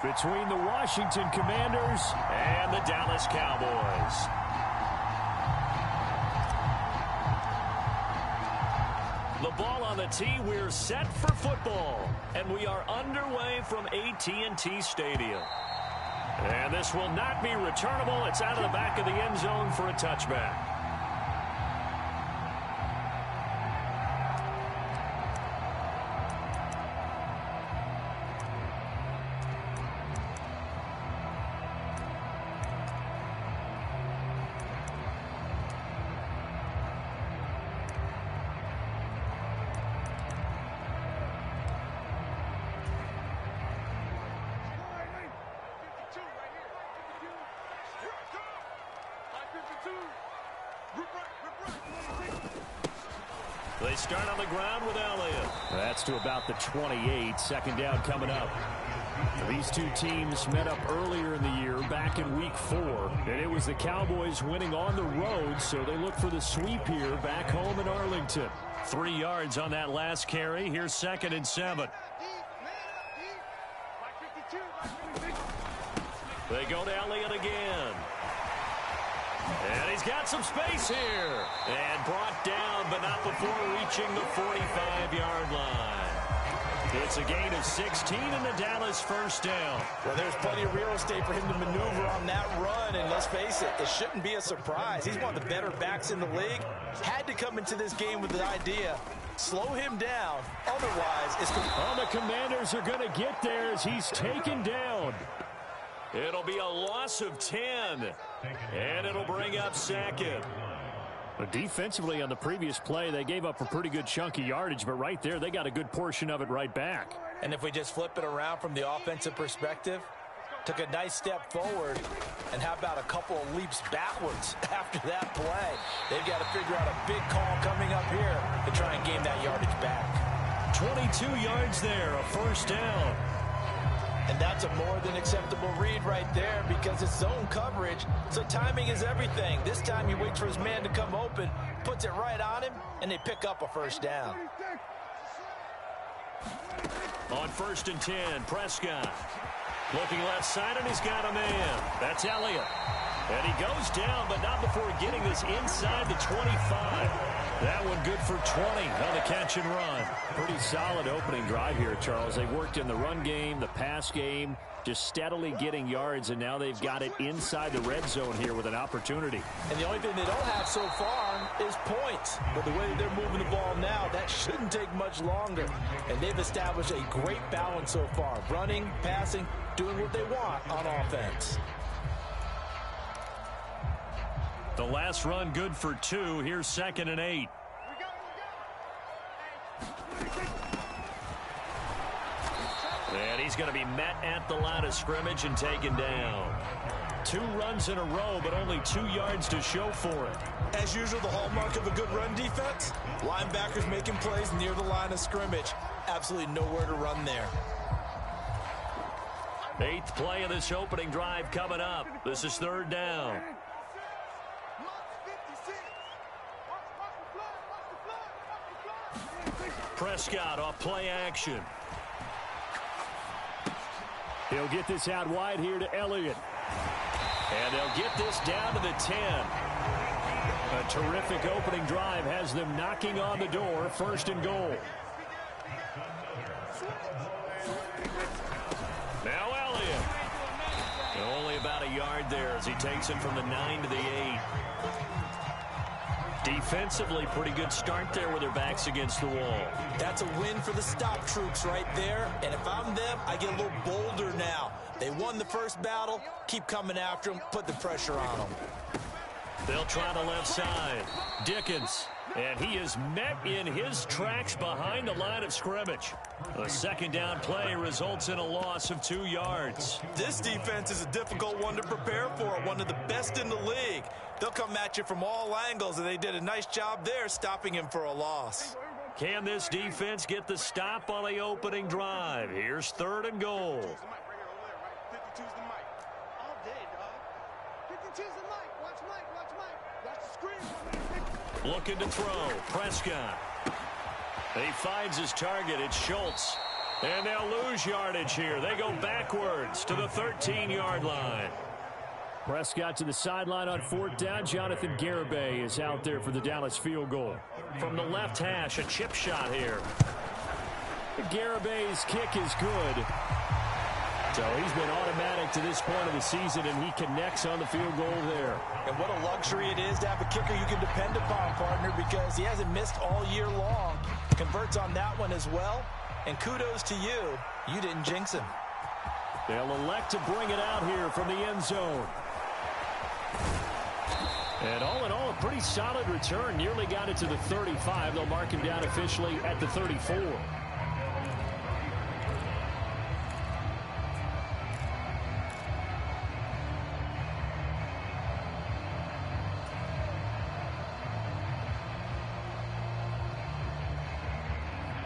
between the Washington Commanders and the Dallas Cowboys. The ball on the tee, we're set for football, and we are underway from AT&T Stadium. And this will not be returnable. It's out of the back of the end zone for a touchback. They start on the ground with Elliott. That's to about the 28. Second down coming up. These two teams met up earlier in the year, back in Week 4. And it was the Cowboys winning on the road, so they look for the sweep here back home in Arlington. 3 yards on that last carry. Here's 2nd and 7. They go to Elliott again. And he's got some space here. And brought down, but not before reaching the 45-yard line. It's a gain of 16 and the Dallas first down. Well, there's plenty of real estate for him to maneuver on that run. And let's face it, it shouldn't be a surprise. He's one of the better backs in the league. Had to come into this game with the idea, slow him down. Otherwise, it's going to... Oh, the Commanders are going to get there as he's taken down. It'll be a loss of 10. And it'll bring up 2nd. But defensively on the previous play, they gave up a pretty good chunk of yardage, but right there, they got a good portion of it right back. And if we just flip it around from the offensive perspective, took a nice step forward, and how about a couple of leaps backwards after that play? They've got to figure out a big call coming up here to try and gain that yardage back. 22 yards there, a first down. And that's a more than acceptable read right there because it's zone coverage, so timing is everything. This time he waits for his man to come open, puts it right on him, and they pick up a first down. On 1st and 10, Prescott. Looking left side, and he's got a man. That's Elliott. And he goes down, but not before getting this inside the 25. That one good for 20 on the catch and run. Pretty solid opening drive here, Charles. They worked in the run game, the pass game, just steadily getting yards, and now they've got it inside the red zone here with an opportunity. And the only thing they don't have so far is points. But the way they're moving the ball now, that shouldn't take much longer. And they've established a great balance so far. Running, passing, doing what they want on offense. The last run good for 2. Here's 2nd and 8. And he's going to be met at the line of scrimmage and taken down. 2 runs in a row, but only 2 yards to show for it. As usual, the hallmark of a good run defense, linebackers making plays near the line of scrimmage. Absolutely nowhere to run there. 8th play of this opening drive coming up. This is 3rd down. Prescott off play action. He'll get this out wide here to Elliott. And they'll get this down to the 10. A terrific opening drive has them knocking on the door. 1st and goal. Now Elliott. Only about a yard there as he takes it from the 9 to the 8. Defensively, pretty good start there with their backs against the wall. That's a win for the stop troops right there. And if I'm them, I get a little bolder now. They won the first battle. Keep coming after them. Put the pressure on them. They'll try the left side. Dickens. And he is met in his tracks behind the line of scrimmage. A 2nd down play results in a loss of 2 yards. This defense is a difficult one to prepare for. One of the best in the league. They'll come at you from all angles, and they did a nice job there stopping him for a loss. Can this defense get the stop on the opening drive? Here's 3rd and goal. Looking to throw. Prescott. He finds his target. It's Schultz. And they'll lose yardage here. They go backwards to the 13-yard line. Prescott to the sideline on 4th down. Jonathan Garibay is out there for the Dallas field goal. From the left hash, a chip shot here. Garibay's kick is good. So he's been automatic to this point of the season, and he connects on the field goal there. And what a luxury it is to have a kicker you can depend upon, partner, because he hasn't missed all year long. Converts on that one as well. And kudos to you. You didn't jinx him. They'll elect to bring it out here from the end zone. And all in all, a pretty solid return. Nearly got it to the 35. They'll mark him down officially at the 34.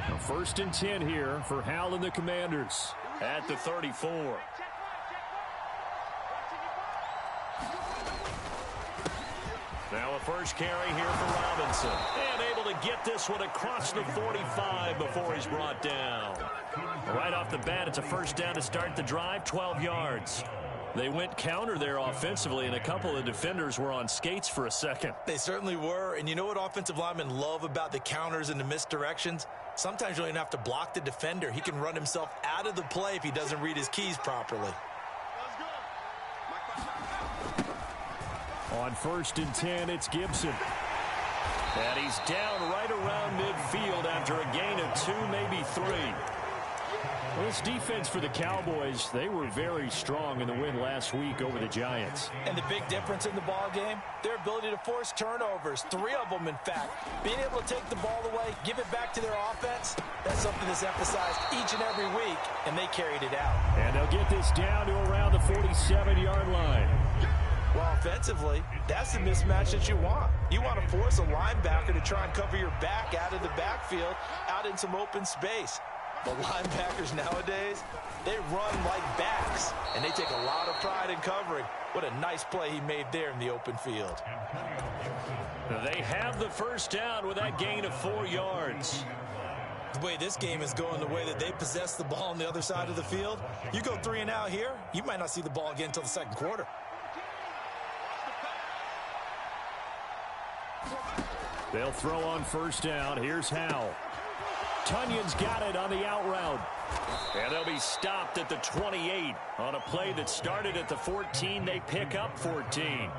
Now 1st and 10 here for Hal and the Commanders at the 34. Now a first carry here for Robinson. And able to get this one across the 45 before he's brought down. Right off the bat, it's a first down to start the drive, 12 yards. They went counter there offensively, and a couple of defenders were on skates for a second. They certainly were. And you know what offensive linemen love about the counters and the misdirections? Sometimes you don't even have to block the defender. He can run himself out of the play if he doesn't read his keys properly. On 1st and 10, it's Gibson. And he's down right around midfield after a gain of 2, maybe 3. Well, this defense for the Cowboys, they were very strong in the win last week over the Giants. And the big difference in the ball game, their ability to force turnovers, 3 of them, in fact. Being able to take the ball away, give it back to their offense, that's something that's emphasized each and every week, and they carried it out. And they'll get this down to around the 47-yard line. Well, offensively, that's the mismatch that you want. You want to force a linebacker to try and cover your back out of the backfield, out in some open space. But linebackers nowadays, they run like backs, and they take a lot of pride in covering. What a nice play he made there in the open field. They have the first down with that gain of 4 yards. The way this game is going, the way that they possess the ball on the other side of the field, you go 3 and out here, you might not see the ball again until the second quarter. They'll throw on first down. Here's Howell. Tunyon's got it on the out route. And they'll be stopped at the 28 on a play that started at the 14. They pick up 14.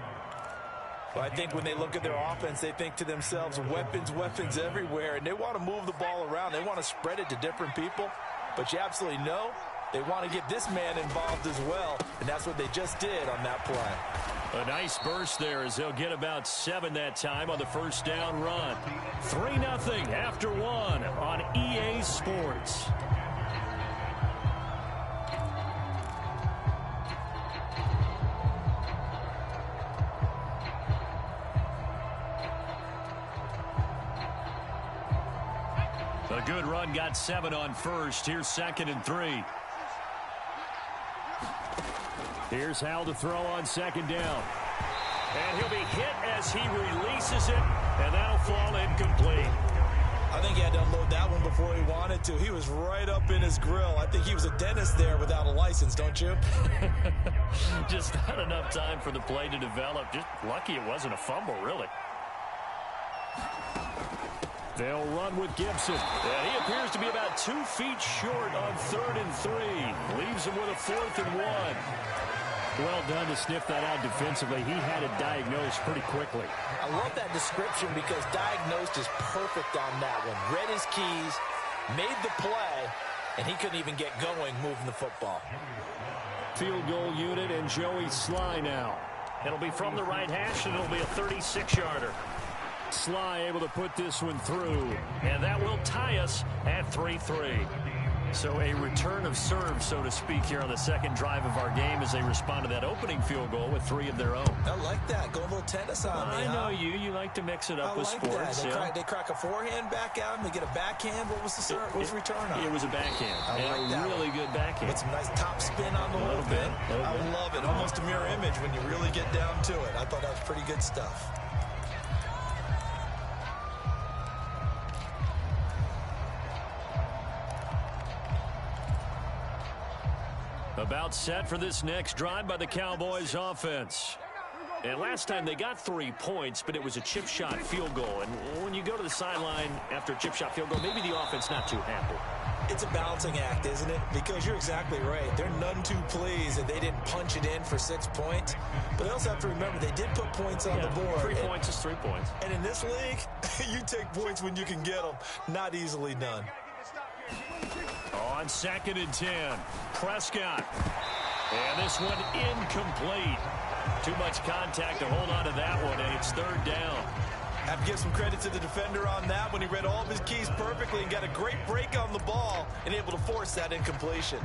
Well, I think when they look at their offense, they think to themselves, weapons, weapons everywhere. And they want to move the ball around. They want to spread it to different people. But you absolutely know they want to get this man involved as well. And that's what they just did on that play. A nice burst there as they'll get about 7 that time on the first down run. 3-0 after 1 on EA Sports. A good run got 7 on first. Here's 2nd and 3. Here's Hal to throw on 2nd down. And he'll be hit as he releases it, and that'll fall incomplete. I think he had to unload that one before he wanted to. He was right up in his grill. I think he was a dentist there without a license, don't you? Just not enough time for the play to develop. Just lucky it wasn't a fumble, really. They'll run with Gibson. And he appears to be about 2 feet short on 3rd and 3. Leaves him with a 4th and 1. Well done to sniff that out defensively. He had it diagnosed pretty quickly. I love that description because diagnosed is perfect on that one. Read his keys, made the play, and he couldn't even get going moving the football. Field goal unit and Joey Sly now. It'll be from the right hash, and it'll be a 36-yarder. Sly able to put this one through, and that will tie us at 3-3. So a return of serve, so to speak, here on the second drive of our game as they respond to that opening field goal with 3 of their own. I like that. Go a little tennis on me. I know you. You like to mix it up with sports. They crack a forehand back out and they get a backhand. What was the serve? What was the return on? It was a backhand. I like that. Really good backhand. With some nice top spin on the whole thing. I love it. Almost a mirror image when you really get down to it. I thought that was pretty good stuff. About set for this next drive by the Cowboys offense. And last time they got 3 points, but it was a chip shot field goal. And when you go to the sideline after a chip shot field goal, maybe the offense not too happy. It's a balancing act, isn't it? Because you're exactly right. They're none too pleased that they didn't punch it in for 6 points. But they also have to remember they did put points on the board. 3 points is 3 points. And in this league, you take points when you can get them. Not easily done. On 2nd and 10, Prescott. And this one incomplete. Too much contact to hold on to that one, and it's 3rd down. Have to give some credit to the defender on that when he read all of his keys perfectly and got a great break on the ball and able to force that incompletion.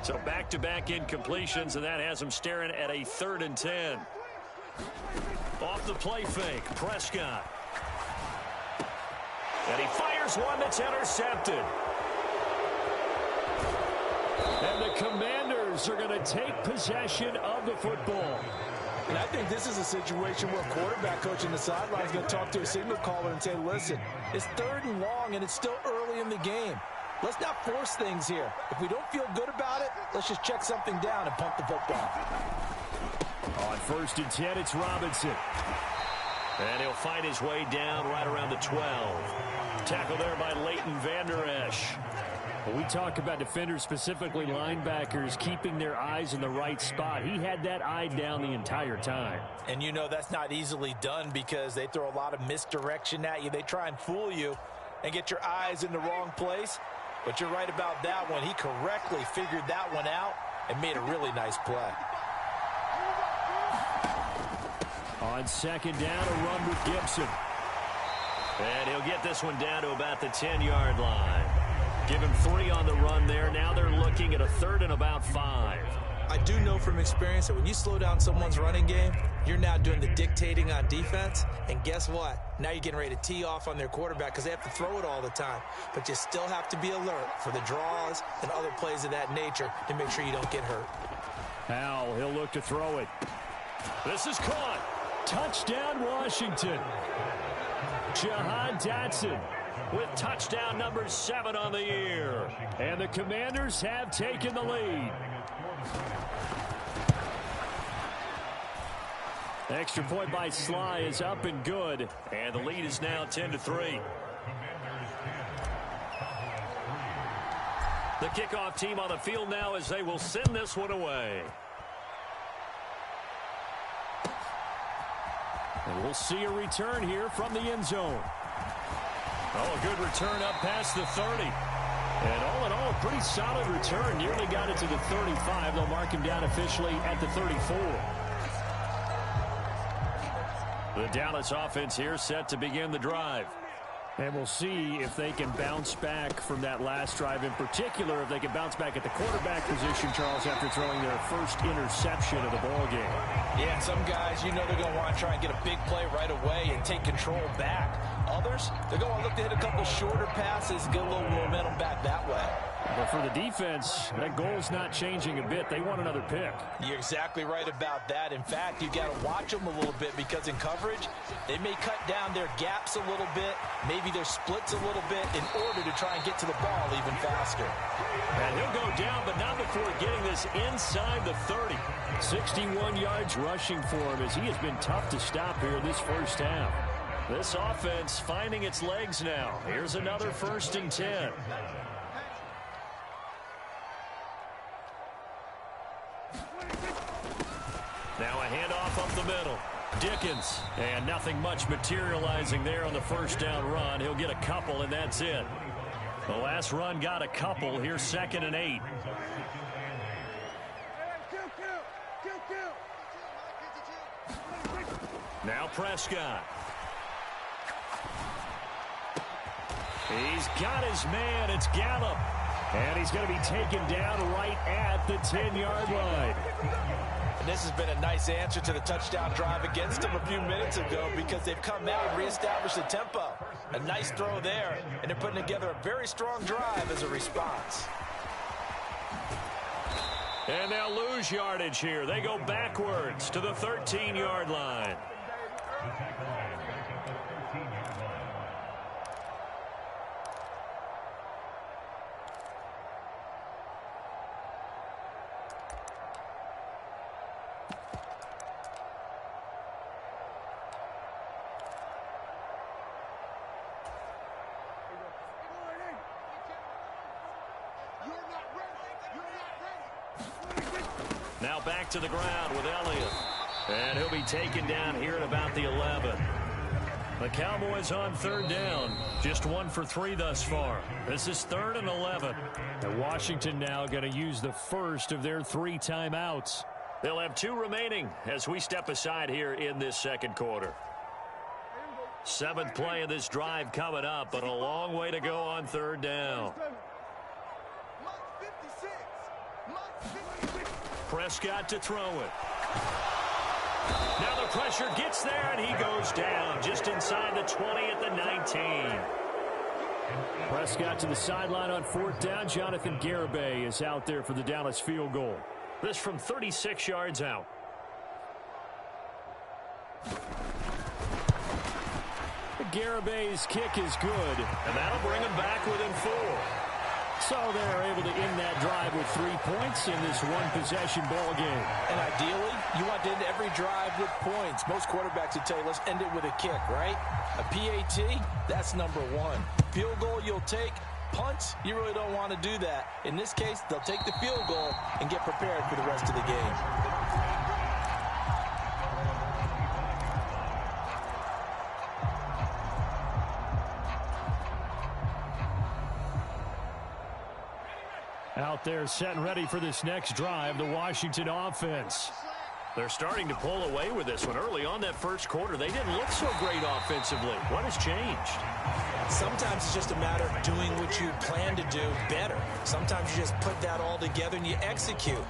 So back-to-back incompletions, and that has him staring at a 3rd and 10. Off the play fake, Prescott. And he fires one that's intercepted. And the Commanders are going to take possession of the football. And I think this is a situation where a quarterback coach in the sideline is going to talk to a signal caller and say, listen, it's 3rd and long and it's still early in the game. Let's not force things here. If we don't feel good about it, let's just check something down and punt the football. On 1st and 10, it's Robinson. And he'll find his way down right around the 12. Tackle there by Leighton Vander Esch. When we talk about defenders, specifically linebackers, keeping their eyes in the right spot, he had that eye down the entire time. And you know that's not easily done because they throw a lot of misdirection at you. They try and fool you and get your eyes in the wrong place. But you're right about that one. He correctly figured that one out and made a really nice play. On 2nd down, a run with Gibson. And he'll get this one down to about the 10-yard line. Give him 3 on the run there. Now they're looking at a 3rd and about 5. I do know from experience that when you slow down someone's running game, you're now doing the dictating on defense. And guess what? Now you're getting ready to tee off on their quarterback because they have to throw it all the time. But you still have to be alert for the draws and other plays of that nature to make sure you don't get hurt. Howell, he'll look to throw it. This is caught. Touchdown, Washington. Jahan Dotson with touchdown number 7 on the year. And the Commanders have taken the lead. Extra point by Sly is up and good. And the lead is now 10-3. The kickoff team on the field now as they will send this one away. And we'll see a return here from the end zone. Oh, a good return up past the 30. And all in all, a pretty solid return. Nearly got it to the 35. They'll mark him down officially at the 34. The Dallas offense here set to begin the drive. And we'll see if they can bounce back from that last drive. In particular, if they can bounce back at the quarterback position, Charles, after throwing their first interception of the ball game. Yeah, some guys, you know they're going to want to try and get a big play right away and take control back. Others, they're going to look to hit a couple shorter passes, get a little momentum back that way. But for the defense, that goal's not changing a bit. They want another pick. You're exactly right about that. In fact, you've got to watch them a little bit because in coverage, they may cut down their gaps a little bit, maybe their splits a little bit in order to try and get to the ball even faster. And he'll go down, but not before getting this inside the 30. 61 yards rushing for him as he has been tough to stop here this first half. This offense finding its legs now. Here's another 1st and 10. Now a handoff up the middle. Dickens. And nothing much materializing there on the first down run. He'll get a couple, and that's it. The last run got a couple. Here's 2nd and 8. Now Prescott. He's got his man. It's Gallup. And he's going to be taken down right at the 10-yard line. And this has been a nice answer to the touchdown drive against them a few minutes ago because they've come out and reestablished the tempo. A nice throw there, and they're putting together a very strong drive as a response. And they'll lose yardage here. They go backwards to the 13-yard line. Now back to the ground with Elliott. And he'll be taken down here at about the 11. The Cowboys on third down. Just 1 for 3 thus far. This is 3rd and 11. And Washington now going to use the first of their 3 timeouts. They'll have 2 remaining as we step aside here in this second quarter. 7th play of this drive coming up, but a long way to go on third down. Prescott to throw it. Now the pressure gets there, and he goes down just inside the 20 at the 19. Prescott to the sideline on 4th down. Jonathan Garibay is out there for the Dallas field goal. This from 36 yards out. Garibay's kick is good. And that'll bring him back within 4. So they're able to end that drive with 3 points in this one-possession ball game. And ideally, you want to end every drive with points. Most quarterbacks would tell you, let's end it with a kick, right? A PAT, that's number 1. Field goal you'll take. Punts, you really don't want to do that. In this case, they'll take the field goal and get prepared for the rest of the game. Out there set and ready for this next drive, the Washington offense. They're starting to pull away with this one. Early on that first quarter, they didn't look so great offensively. What has changed? Sometimes it's just a matter of doing what you plan to do better. Sometimes you just put that all together and you execute.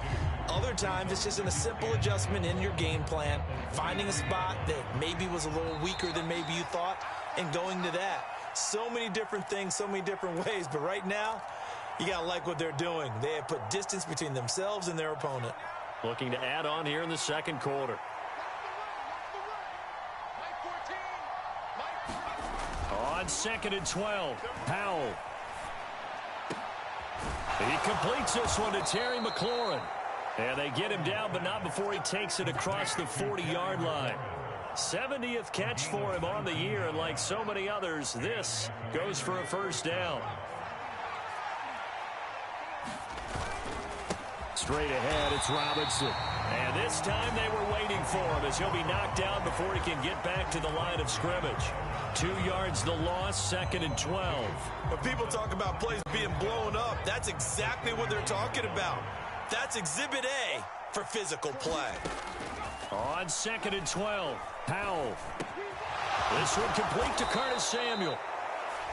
Other times it's just a simple adjustment in your game plan, finding a spot that maybe was a little weaker than maybe you thought, and going to that. So many different things, so many different ways, but right now, you got to like what they're doing. They have put distance between themselves and their opponent. Looking to add on here in the second quarter. On 2nd and 12, Powell. He completes this one to Terry McLaurin. And they get him down, but not before he takes it across the 40-yard line. 70th catch for him on the year, and like so many others, this goes for a first down. Straight ahead, it's Robinson. And this time they were waiting for him as he'll be knocked down before he can get back to the line of scrimmage. 2 yards the loss, 2nd and 12. When people talk about plays being blown up, that's exactly what they're talking about. That's Exhibit A for physical play. On 2nd and 12, Powell. This one complete to Curtis Samuel.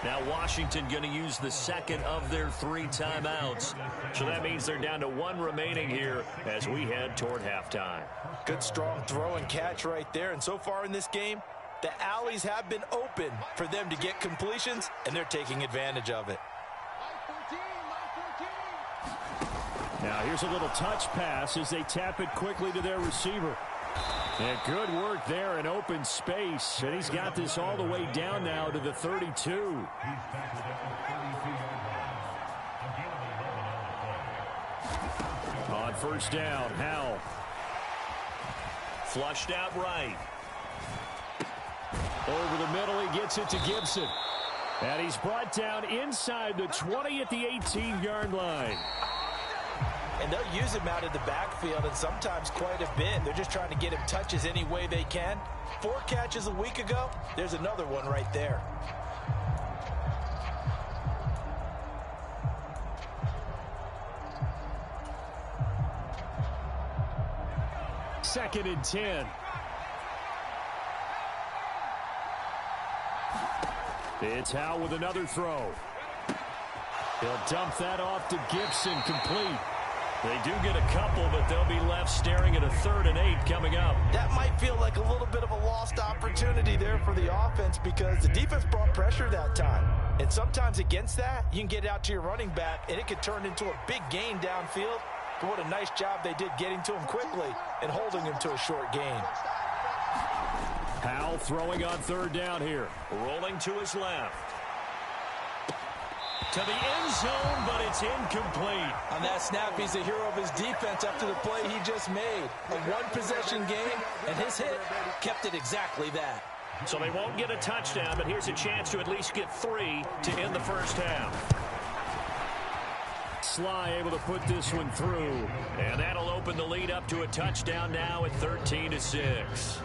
Now Washington going to use the second of their 3 timeouts. So that means they're down to 1 remaining here as we head toward halftime. Good strong throw and catch right there. And so far in this game, the alleys have been open for them to get completions, and they're taking advantage of it. Now here's a little touch pass as they tap it quickly to their receiver. And good work there in open space. And he's got this all the way down now to the 32. On first down, Howell. Flushed out right. Over the middle, he gets it to Gibson. And he's brought down inside the 20 at the 18-yard line. And they'll use him out of the backfield, and sometimes quite a bit. They're just trying to get him touches any way they can. 4 catches a week ago, there's another one right there. Second and 10. It's Howell with another throw. He'll dump that off to Gibson, complete. They do get a couple, but they'll be left staring at a 3rd and 8 coming up. That might feel like a little bit of a lost opportunity there for the offense because the defense brought pressure that time. And sometimes against that, you can get out to your running back, and it could turn into a big gain downfield. But what a nice job they did getting to him quickly and holding him to a short gain. Powell throwing on 3rd down here. Rolling to his left. To the end zone, but it's incomplete. On that snap, he's the hero of his defense after the play he just made. A one-possession game, and his hit kept it exactly that. So they won't get a touchdown, but here's a chance to at least get 3 to end the first half. Sly able to put this one through. And that'll open the lead up to a touchdown now at 13-6.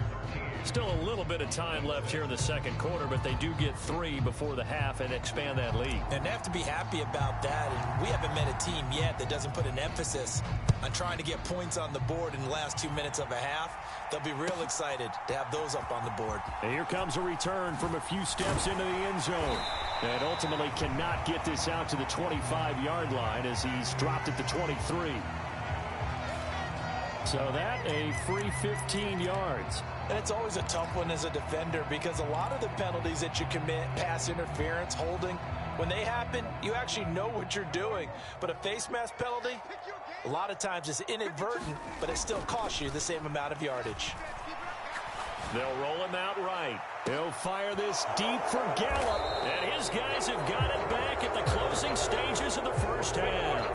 Still a little bit of time left here in the second quarter, but they do get 3 before the half and expand that lead. And they have to be happy about that. And we haven't met a team yet that doesn't put an emphasis on trying to get points on the board in the last 2 minutes of a half. They'll be real excited to have those up on the board. And here comes a return from a few steps into the end zone. And ultimately cannot get this out to the 25-yard line as he's dropped at the 23. So that a free 15 yards. And it's always a tough one as a defender because a lot of the penalties that you commit, pass interference, holding, when they happen, you actually know what you're doing. But a face mask penalty, a lot of times it's inadvertent, but it still costs you the same amount of yardage. They'll roll him out right. He'll fire this deep for Gallup. And his guys have got it back at the closing stages of the first half.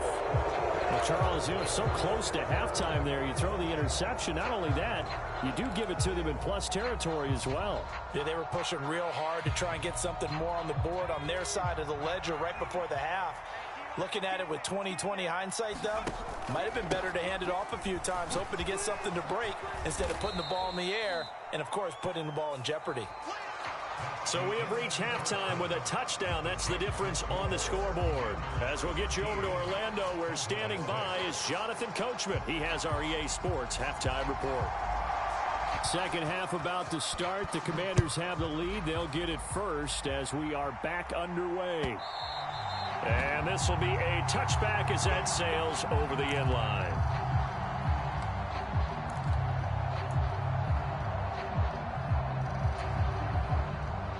Well, Charles, you know, so close to halftime there. You throw the interception. Not only that, you do give it to them in plus territory as well. Yeah, they were pushing real hard to try and get something more on the board on their side of the ledger right before the half. Looking at it with 20/20 hindsight, though, might have been better to hand it off a few times, hoping to get something to break instead of putting the ball in the air and, of course, putting the ball in jeopardy. So we have reached halftime with a touchdown. That's the difference on the scoreboard. As we'll get you over to Orlando, where standing by is Jonathan Coachman. He has our EA Sports halftime report. Second half about to start. The Commanders have the lead. They'll get it first as we are back underway. And this will be a touchback as that sails over the end line.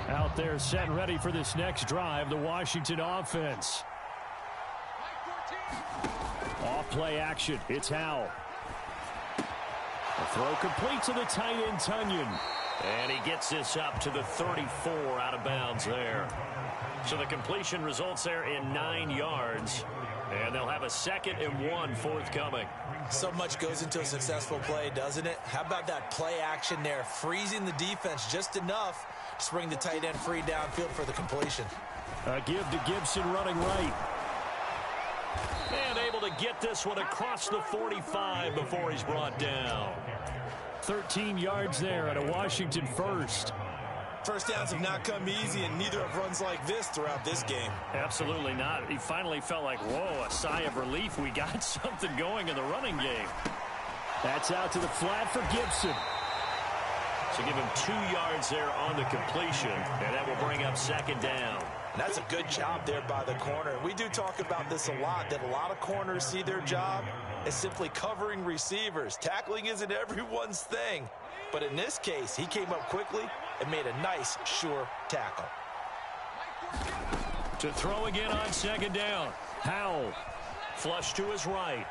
Out there set and ready for this next drive, the Washington offense. Off play action. It's Howell. The throw complete to the tight end, Tunyon. And he gets this up to the 34 out of bounds there. So the completion results there in 9 yards. And they'll have a 2nd and 1 forthcoming. So much goes into a successful play, doesn't it? How about that play action there? Freezing the defense just enough to bring the tight end free downfield for the completion. A give to Gibson running right. And able to get this one across the 45 before he's brought down. 13 yards there at a Washington first. First downs have not come easy, and neither have runs like this throughout this game. Absolutely not. He finally felt like, whoa, a sigh of relief. We got something going in the running game. That's out to the flat for Gibson. So give him 2 yards there on the completion, and that will bring up 2nd down. And that's a good job there by the corner. We do talk about this a lot, that a lot of corners see their job as simply covering receivers. Tackling isn't everyone's thing. But in this case, he came up quickly and made a nice, sure tackle. To throw again on 2nd down. Howell. Flush to his right.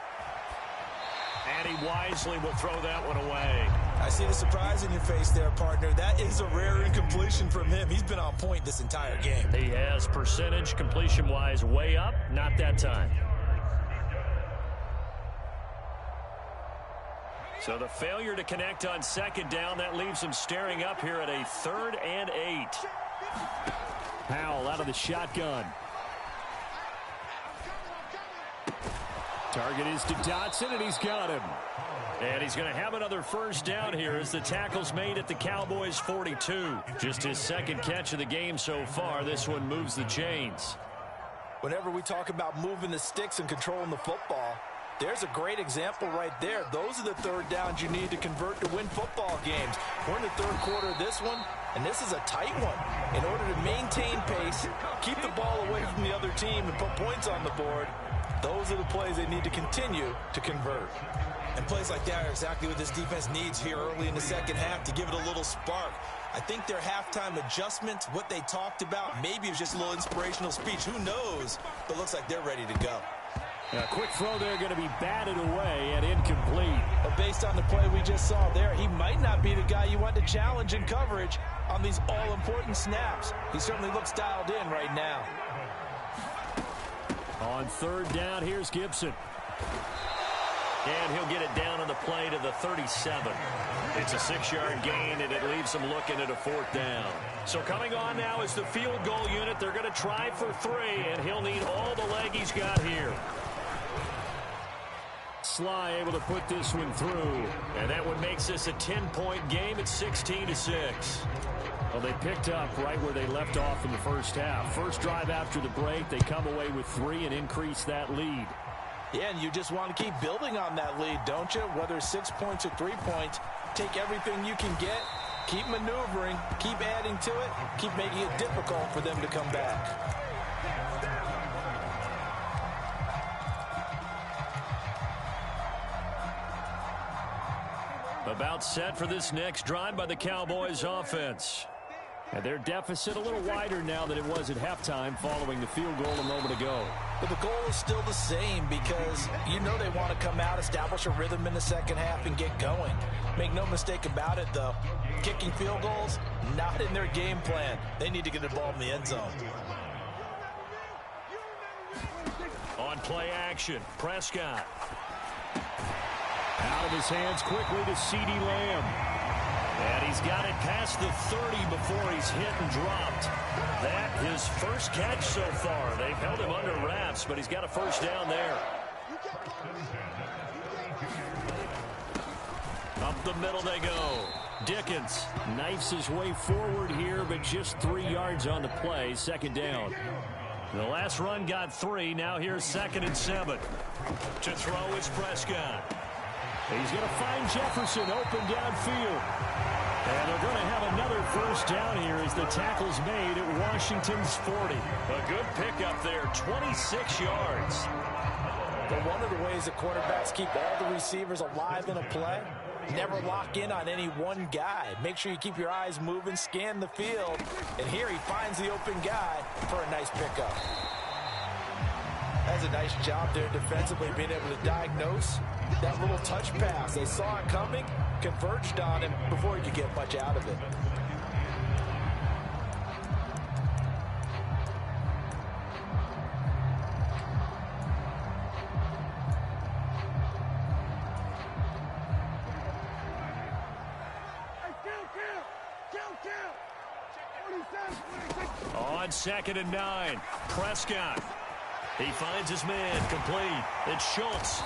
And he wisely will throw that one away. I see the surprise in your face there, partner. That is a rare incompletion from him. He's been on point this entire game. He has percentage completion-wise way up. Not that time. So the failure to connect on 2nd down, that leaves him staring up here at a 3rd and 8. Howell out of the shotgun. Target is to Dotson, and he's got him. And he's going to have another first down here as the tackle's made at the Cowboys' 42. Just his 2nd catch of the game so far. This one moves the chains. Whenever we talk about moving the sticks and controlling the football, there's a great example right there. Those are the 3rd downs you need to convert to win football games. We're in the 3rd quarter of this one, and this is a tight one. In order to maintain pace, keep the ball away from the other team, and put points on the board, those are the plays they need to continue to convert. And plays like that are exactly what this defense needs here early in the second half to give it a little spark. I think their halftime adjustments, what they talked about, maybe it was just a little inspirational speech. Who knows? But it looks like they're ready to go. A quick throw there going to be batted away and incomplete. But based on the play we just saw there, he might not be the guy you want to challenge in coverage on these all-important snaps. He certainly looks dialed in right now. On 3rd down, here's Gibson. And he'll get it down on the play to the 37. It's a 6-yard gain, and it leaves him looking at a 4th down. So coming on now is the field goal unit. They're going to try for 3, and he'll need all the leg he's got here. fly able to put this one through. And that one makes this a 10-point game at 16-6. Well, they picked up right where they left off in the first half. First drive after the break, they come away with 3 and increase that lead. Yeah, and you just want to keep building on that lead, don't you? Whether it's 6 points or 3 points, take everything you can get, keep maneuvering, keep adding to it, keep making it difficult for them to come back. About set for this next drive by the Cowboys offense. And their deficit a little wider now than it was at halftime following the field goal a moment ago. But the goal is still the same because you know they want to come out, establish a rhythm in the second half, and get going. Make no mistake about it, though. Kicking field goals, not in their game plan. They need to get the ball in the end zone. On play action, Prescott. Out of his hands quickly to CeeDee Lamb. And he's got it past the 30 before he's hit and dropped. That his first catch so far. They've held him under wraps, but he's got a first down there. Up the middle they go. Dickens knifes his way forward here, but just 3 yards on the play. Second down. The last run got 3. Now here's 2nd and 7. To throw is Prescott. He's going to find Jefferson open downfield. And they're going to have another first down here as the tackle's made at Washington's 40. A good pickup there, 26 yards. But one of the ways that quarterbacks keep all the receivers alive in a play, never lock in on any one guy. Make sure you keep your eyes moving, scan the field. And here he finds the open guy for a nice pickup. That's a nice job there defensively, being able to diagnose that little touch pass. They saw it coming, converged on him before he could get much out of it. On 2nd and 9, Prescott. He finds his man complete. It's Schultz.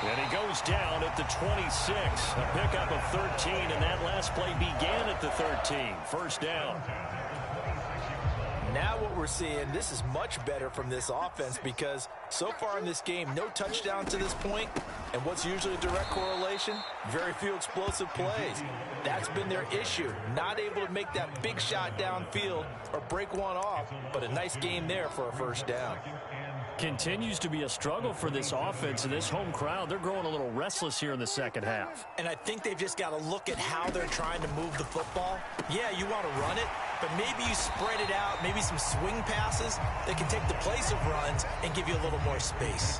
And he goes down at the 26. A pickup of 13, and that last play began at the 13. First down. Now what we're seeing, this is much better from this offense because so far in this game, no touchdown to this point. And what's usually a direct correlation? Very few explosive plays. That's been their issue. Not able to make that big shot downfield or break one off, but a nice game there for a first down. Continues to be a struggle for this offense and this home crowd. They're growing a little restless here in the second half. And I think they've just got to look at how they're trying to move the football. Yeah, you want to run it, but maybe you spread it out, maybe some swing passes that can take the place of runs and give you a little more space.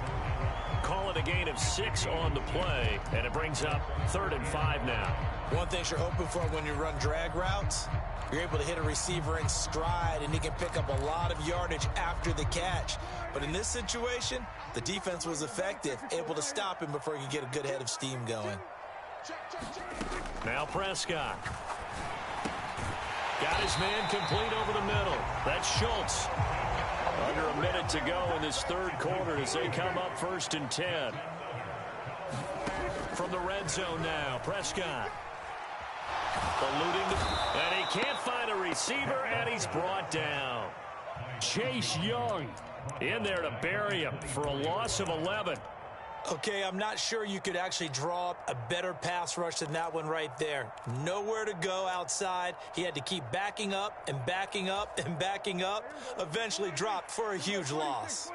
Call it a gain of 6 on the play, and it brings up 3rd and 5 now. One thing you're hoping for when you run drag routes, you're able to hit a receiver in stride, and he can pick up a lot of yardage after the catch. But in this situation, the defense was effective, able to stop him before he could get a good head of steam going. Now Prescott. Got his man complete over the middle. That's Schultz. Under a minute to go in this third quarter as they come up 1st and 10. From the red zone now, Prescott. Eluding, and he can't find a receiver, and he's brought down. Chase Young in there to bury him for a loss of 11. Okay, I'm not sure you could actually draw up a better pass rush than that one right there. Nowhere to go outside. He had to keep backing up and backing up and backing up. Eventually dropped for a huge loss.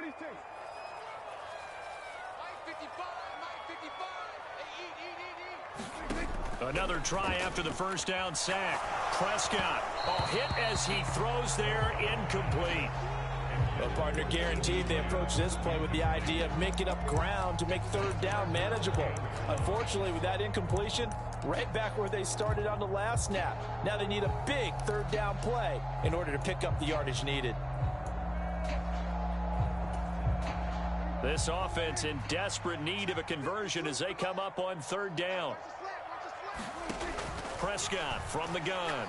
Another try after the first down sack. Prescott, hit as he throws there, incomplete. Well, partner, guaranteed they approach this play with the idea of making up ground to make 3rd down manageable. Unfortunately, with that incompletion, right back where they started on the last snap. Now they need a big 3rd down play in order to pick up the yardage needed. This offense in desperate need of a conversion as they come up on 3rd down. Prescott from the gun.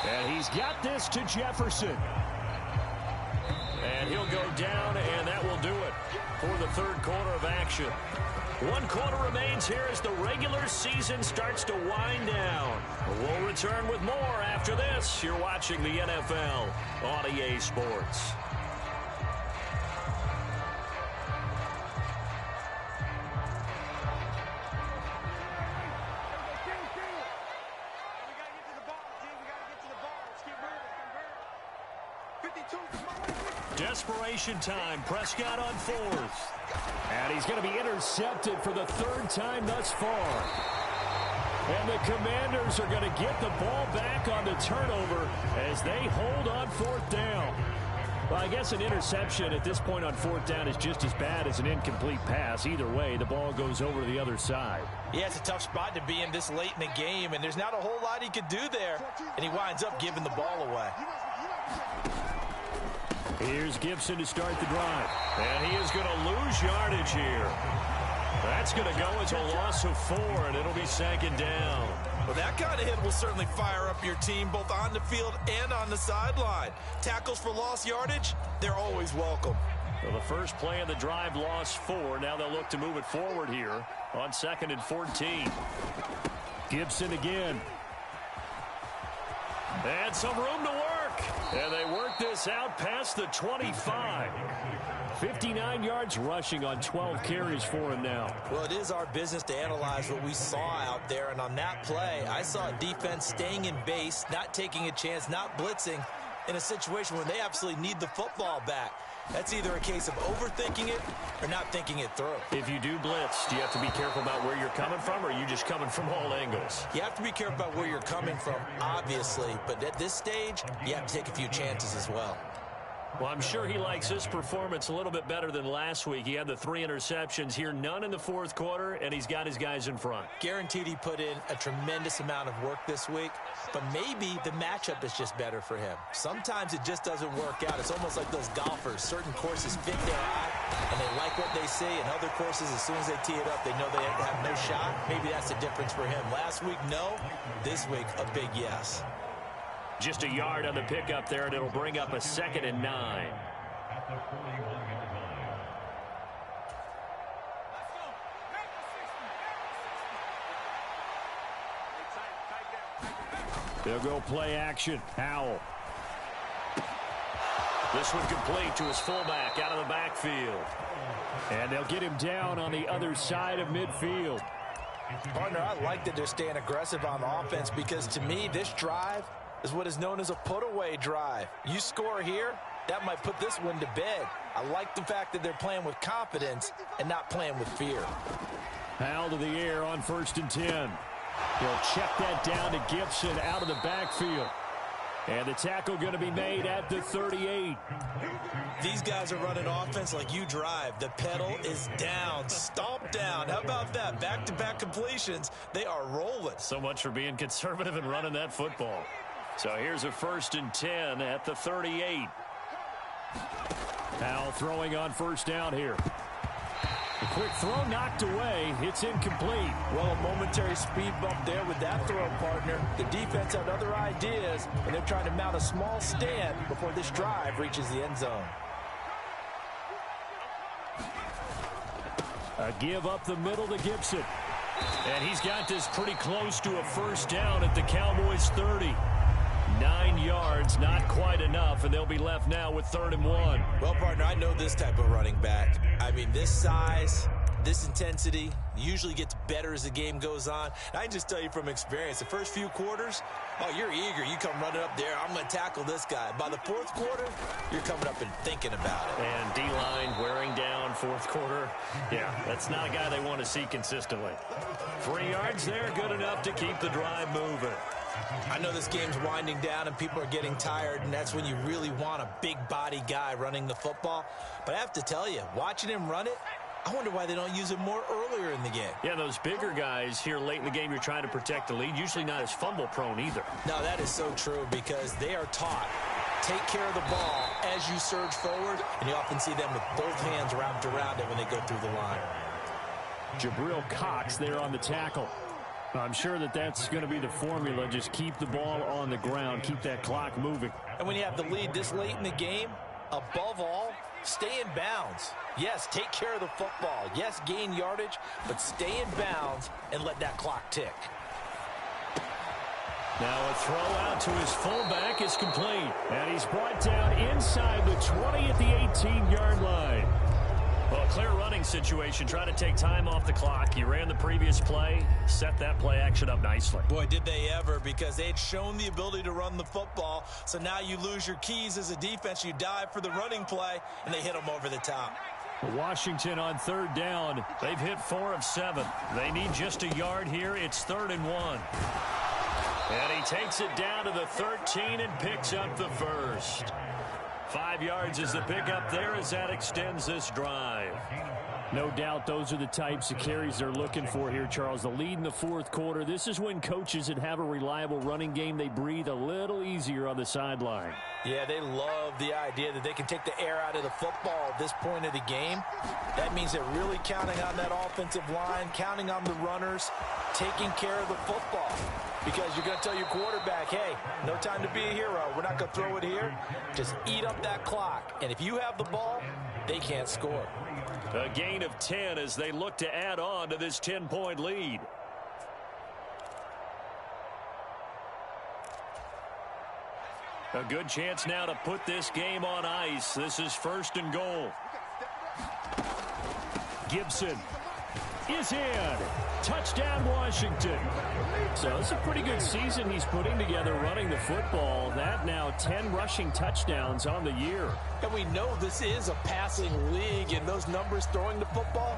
And he's got this to Jefferson. And he'll go down, and that will do it for the third quarter of action. One quarter remains here as the regular season starts to wind down. We'll return with more after this. You're watching the NFL on EA Sports. Desperation time. Prescott on fourth. And he's going to be intercepted for the third time thus far. And the Commanders are going to get the ball back on the turnover as they hold on fourth down. Well, I guess an interception at this point on fourth down is just as bad as an incomplete pass. Either way, the ball goes over to the other side. Yeah, it's a tough spot to be in this late in the game, and there's not a whole lot he could do there. And he winds up giving the ball away. Here's Gibson to start the drive. And he is going to lose yardage here. That's going to go as a loss of 4, and it'll be second down. Well, that kind of hit will certainly fire up your team both on the field and on the sideline. Tackles for lost yardage, they're always welcome. Well, the first play of the drive lost 4. Now they'll look to move it forward here on 2nd and 14. Gibson again. And some room to work. And they work this out past the 25. 59 yards rushing on 12 carries for him now. Well, it is our business to analyze what we saw out there. And on that play, I saw a defense staying in base, not taking a chance, not blitzing in a situation where they absolutely need the football back. That's either a case of overthinking it or not thinking it through. If you do blitz, do you have to be careful about where you're coming from, or are you just coming from all angles? You have to be careful about where you're coming from, obviously. But at this stage, you have to take a few chances as well. Well, I'm sure he likes his performance a little bit better than last week. He had the 3 interceptions here, none in the fourth quarter, and he's got his guys in front. Guaranteed he put in a tremendous amount of work this week, but maybe the matchup is just better for him. Sometimes it just doesn't work out. It's almost like those golfers. Certain courses fit their eye, and they like what they see, and other courses, as soon as they tee it up, they know they have no shot. Maybe that's the difference for him. Last week, no. This week, a big yes. Just a yard on the pickup there, and it'll bring up a 2nd and 9. They'll go play action. Howell. This one complete to his fullback out of the backfield. And they'll get him down on the other side of midfield. Partner, I like that they're staying aggressive on offense because, to me, this drive is what is known as a put-away drive. You score here, that might put this one to bed. I like the fact that they're playing with confidence and not playing with fear. Howell to the air on 1st and 10. He'll check that down to Gibson out of the backfield. And the tackle going to be made at the 38. These guys are running offense like you drive. The pedal is down, stomp down. How about that? Back-to-back completions. They are rolling. So much for being conservative and running that football. So here's a 1st and 10 at the 38. Howell throwing on 1st down here. A quick throw knocked away. It's incomplete. Well, a momentary speed bump there with that throw, partner. The defense had other ideas, and they're trying to mount a small stand before this drive reaches the end zone. A give up the middle to Gibson. And he's got this pretty close to a 1st down at the Cowboys' 30. 9 yards, not quite enough, and they'll be left now with 3rd and 1. Well, partner, I know this type of running back. I mean, this size, this intensity usually gets better as the game goes on. And I can just tell you from experience, the first few quarters, oh, you're eager. You come running up there, I'm going to tackle this guy. By the 4th quarter, you're coming up and thinking about it. And D-line wearing down 4th quarter. Yeah, that's not a guy they want to see consistently. 3 yards there, good enough to keep the drive moving. I know this game's winding down and people are getting tired, and that's when you really want a big body guy running the football. But I have to tell you, watching him run it, I wonder why they don't use him more earlier in the game. Yeah, those bigger guys here late in the game, you're trying to protect the lead, usually not as fumble prone either. No, that is so true because they are taught, take care of the ball as you surge forward, and you often see them with both hands wrapped around it when they go through the line. Jabril Cox there on the tackle. I'm sure that that's going to be the formula. Just keep the ball on the ground. Keep that clock moving. And when you have the lead this late in the game, above all, Stay in bounds. Yes, take care of the football. Yes, gain yardage, but stay in bounds and let that clock tick. Now a throw out to his fullback is complete. And he's brought down inside the 20 at the 18-yard line. Well, a clear running situation, trying to take time off the clock. He ran the previous play, set that play action up nicely. Boy, did they ever, because they had shown the ability to run the football. So now you lose your keys as a defense. You dive for the running play, and they hit them over the top. Washington on third down. They've hit 4 of 7. They need just a yard here. It's 3rd and 1. And he takes it down to the 13 and picks up the first. 5 yards is the pickup there as that extends this drive. No doubt those are the types of carries they're looking for here, Charles. The lead in the fourth quarter. This is when coaches that have a reliable running game, they breathe a little easier on the sideline. Yeah, they love the idea that they can take the air out of the football at this point of the game. That means they're really counting on that offensive line, counting on the runners, taking care of the football. Because you're going to tell your quarterback, hey, no time to be a hero. We're not going to throw it here. Just eat up that clock. And if you have the ball, they can't score. A gain of 10 as they look to add on to this 10-point lead. A good chance now to put this game on ice. This is 1st and goal. Gibson is in. Touchdown, Washington. So it's a pretty good season he's putting together running the football. That now 10 rushing touchdowns on the year. And we know this is a passing league, and those numbers throwing the football,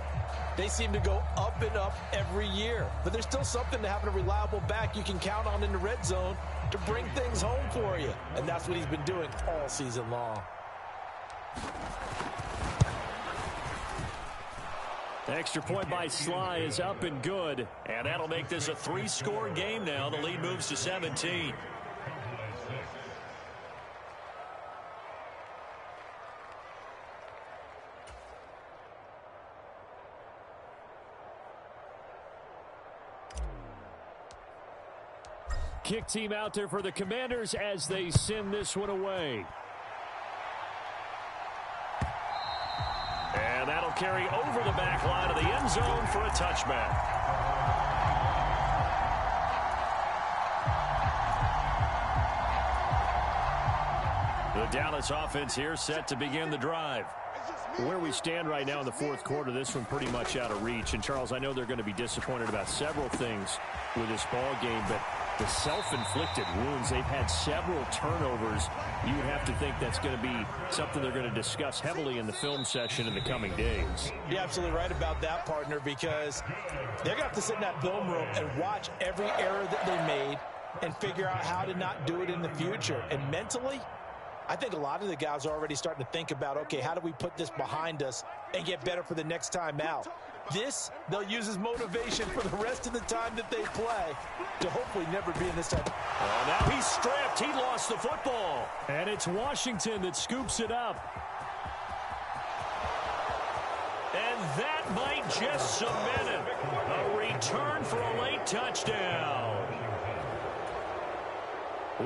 they seem to go up and up every year. But there's still something to having a reliable back you can count on in the red zone to bring things home for you. And that's what he's been doing all season long. The extra point by Sly is up and good. And that'll make this a 3-score game now. The lead moves to 17. Kick team out there for the Commanders as they send this one away. And that'll carry over the back line of the end zone for a touchback. The Dallas offense here set to begin the drive. Where we stand right now in the fourth quarter, this one pretty much out of reach. And, Charles, I know they're going to be disappointed about several things with this ball game, but the self-inflicted wounds, they've had several turnovers. You would have to think that's going to be something they're going to discuss heavily in the film session in the coming days. You're absolutely right about that, partner, because they're going to have to sit in that film room and watch every error that they made and figure out how to not do it in the future. And mentally, I think a lot of the guys are already starting to think about, okay, how do we put this behind us and get better for the next time out? This, they'll use as motivation for the rest of the time that they play to hopefully never be in this type. Oh, now he's stripped. He lost the football. And it's Washington that scoops it up. And that might just cement it. A return for a late touchdown.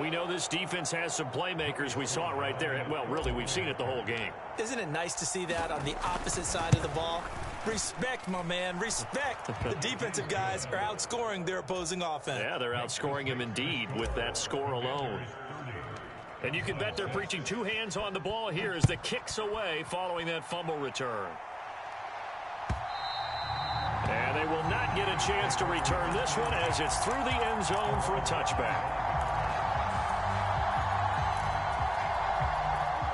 We know this defense has some playmakers. We saw it right there. Well, really, we've seen it the whole game. Isn't it nice to see that on the opposite side of the ball? Respect, my man, respect. The defensive guys are outscoring their opposing offense. Yeah, they're outscoring him indeed with that score alone. And you can bet they're preaching two hands on the ball here as the kick's away following that fumble return. And they will not get a chance to return this one as it's through the end zone for a touchback.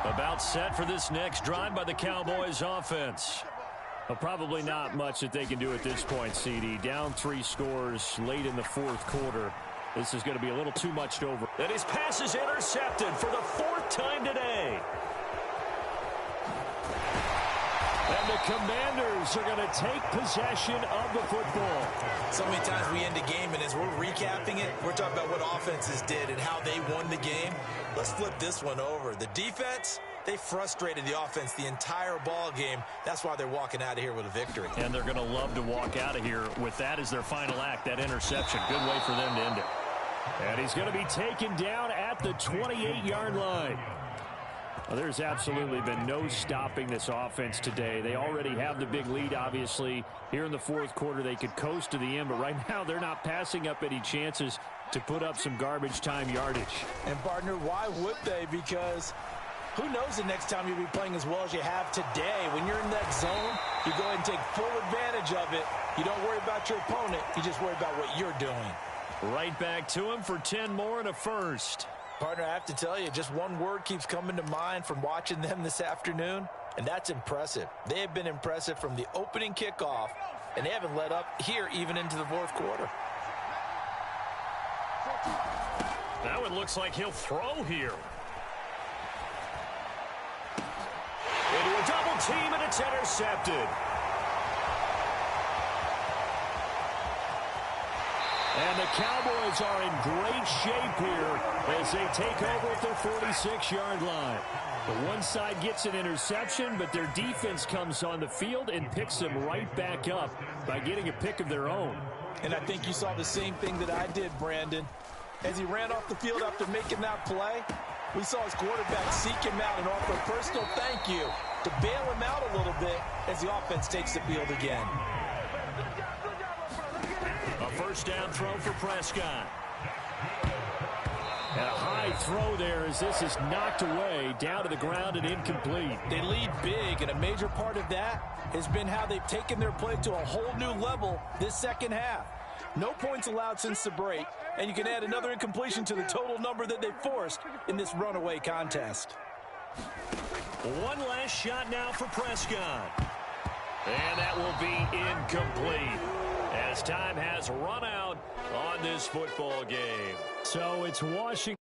About set for this next drive by the Cowboys offense. Well, probably not much that they can do at this point, CD. Down 3 scores late in the fourth quarter. This is going to be a little too much to over. And his pass is intercepted for the 4th time today. And the Commanders are going to take possession of the football. So many times we end a game, and as we're recapping it, we're talking about what offenses did and how they won the game. Let's flip this one over. The defense, they frustrated the offense the entire ball game. That's why they're walking out of here with a victory. And they're going to love to walk out of here with that as their final act, that interception. Good way for them to end it. And he's going to be taken down at the 28-yard line. Well, there's absolutely been no stopping this offense today. They already have the big lead, obviously. Here in the fourth quarter, they could coast to the end, but right now they're not passing up any chances to put up some garbage time yardage. And, partner, why would they? Because who knows the next time you'll be playing as well as you have today. When you're in that zone, you go ahead and take full advantage of it. You don't worry about your opponent. You just worry about what you're doing. Right back to him for 10 more and a first. Partner, I have to tell you, just one word keeps coming to mind from watching them this afternoon, and that's impressive. They have been impressive from the opening kickoff, and they haven't let up here even into the fourth quarter. Now it looks like he'll throw here. Into a double team, and it's intercepted. And the Cowboys are in great shape here as they take over at their 46-yard line. The one side gets an interception, but their defense comes on the field and picks them right back up by getting a pick of their own. And I think you saw the same thing that I did, Brandon. As he ran off the field after making that play, we saw his quarterback seek him out and offer a personal thank you to bail him out a little bit as the offense takes the field again. A first down throw for Prescott. And a high throw there as this is knocked away, down to the ground and incomplete. They lead big, and a major part of that has been how they've taken their play to a whole new level this second half. No points allowed since the break, and you can add another incompletion to the total number that they forced in this runaway contest. One last shot now for Prescott. And that will be incomplete as time has run out on this football game. So it's Washington.